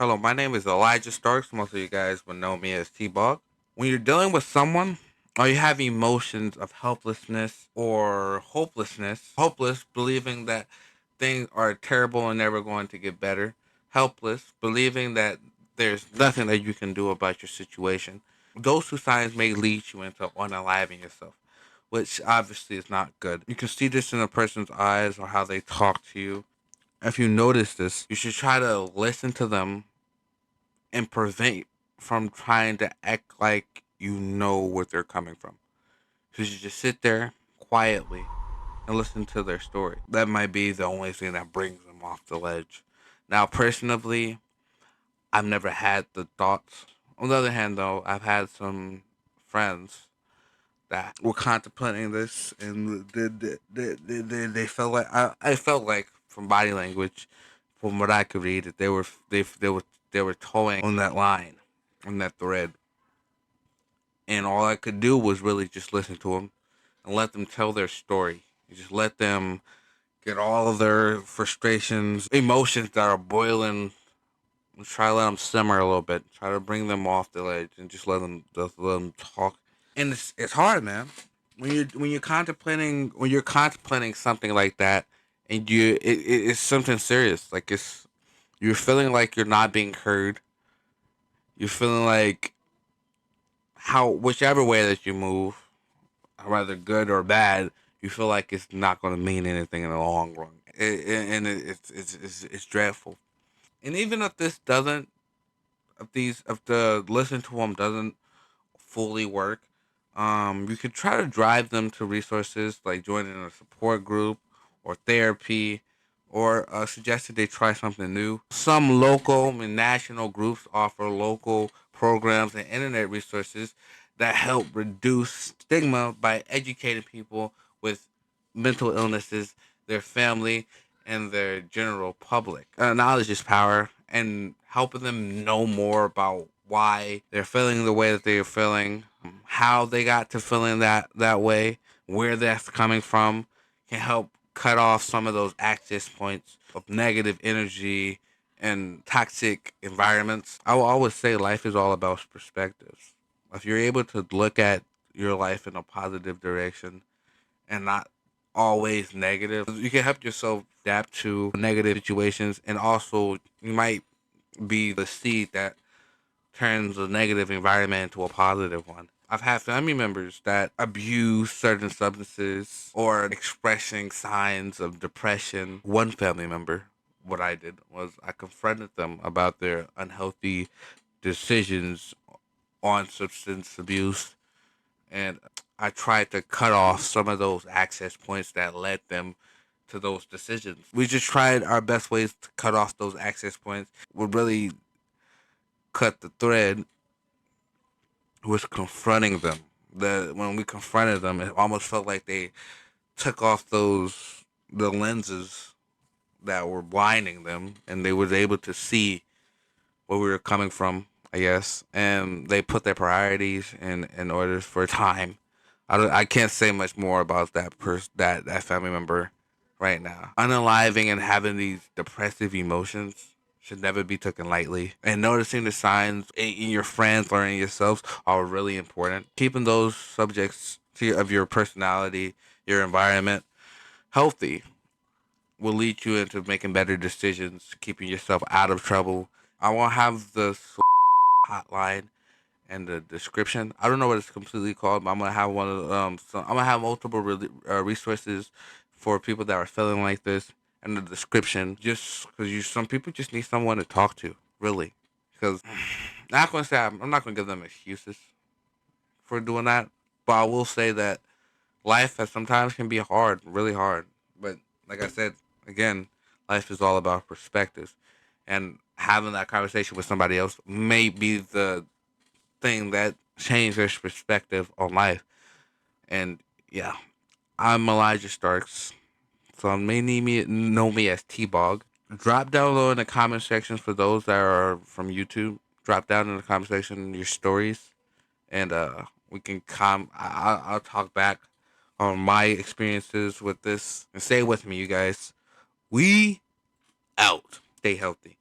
Hello, my name is Elijah Starks. Most of you guys would know me as T-Bog. When you're dealing with someone or you have emotions of helplessness or hopelessness, hopeless, believing that things are terrible and never going to get better, helpless, believing that there's nothing that you can do about your situation, those two signs may lead you into unaliving yourself, which obviously is not good. You can see this in a person's eyes or how they talk to you. If you notice this, you should try to listen to them and prevent from trying to act like you know where they're coming from. So you just sit there quietly and listen to their story. That might be the only thing that brings them off the ledge. Now, personally, I've never had the thoughts. On the other hand, though, I've had some friends that were contemplating this, and they felt like I felt like from body language, from what I could read, that they were towing on that line, on that thread, and all I could do was really just listen to them and let them tell their story. You just let them get all of their frustrations, emotions that are boiling. And try to let them simmer a little bit. Try to bring them off the ledge and just let them talk. And it's hard, man. When you're contemplating something like that, and it's something serious. Like you're feeling like you're not being heard. You're feeling like how whichever way that you move, whether good or bad, you feel like it's not going to mean anything in the long run. It's dreadful. And even if this doesn't, if the listen to them doesn't fully work, you could try to drive them to resources like joining a support group or therapy, or suggested they try something new. Some local and national groups offer local programs and internet resources that help reduce stigma by educating people with mental illnesses, their family, and their general public. Knowledge is power, and helping them know more about why they're feeling the way that they're feeling, how they got to feeling that way, where that's coming from, can help cut off some of those access points of negative energy and toxic environments. I will always say life is all about perspectives. If you're able to look at your life in a positive direction and not always negative, you can help yourself adapt to negative situations, and also you might be the seed that turns a negative environment into a positive one. I've had family members that abuse certain substances or expressing signs of depression. One family member, what I did was I confronted them about their unhealthy decisions on substance abuse, and I tried to cut off some of those access points that led them to those decisions. We just tried our best ways to cut off those access points. We really cut the thread was confronting them. When we confronted them, it almost felt like they took off the lenses that were blinding them, and they was able to see where we were coming from, I guess, and they put their priorities in order for time. I can't say much more about that family member right now. Unaliving and having these depressive emotions should never be taken lightly. And noticing the signs in your friends or in yourselves are really important. Keeping those subjects of your personality, your environment healthy will lead you into making better decisions, keeping yourself out of trouble. I won't have the hotline and the description. I don't know what it's completely called, but I'm gonna have one of I'm gonna have multiple resources for people that are feeling like this in the description. Just because some people just need someone to talk to, really. Because I'm not gonna give them excuses for doing that, but I will say that life has sometimes can be hard, really hard. But like I said again, life is all about perspectives, and having that conversation with somebody else may be the thing that changed their perspective on life. And yeah, I'm Elijah Starks. So you may know me as T-Bog. Drop down low in the comment section for those that are from YouTube. Drop down in the comment section your stories, and we can I'll talk back on my experiences with this. And stay with me, you guys. We out. Stay healthy.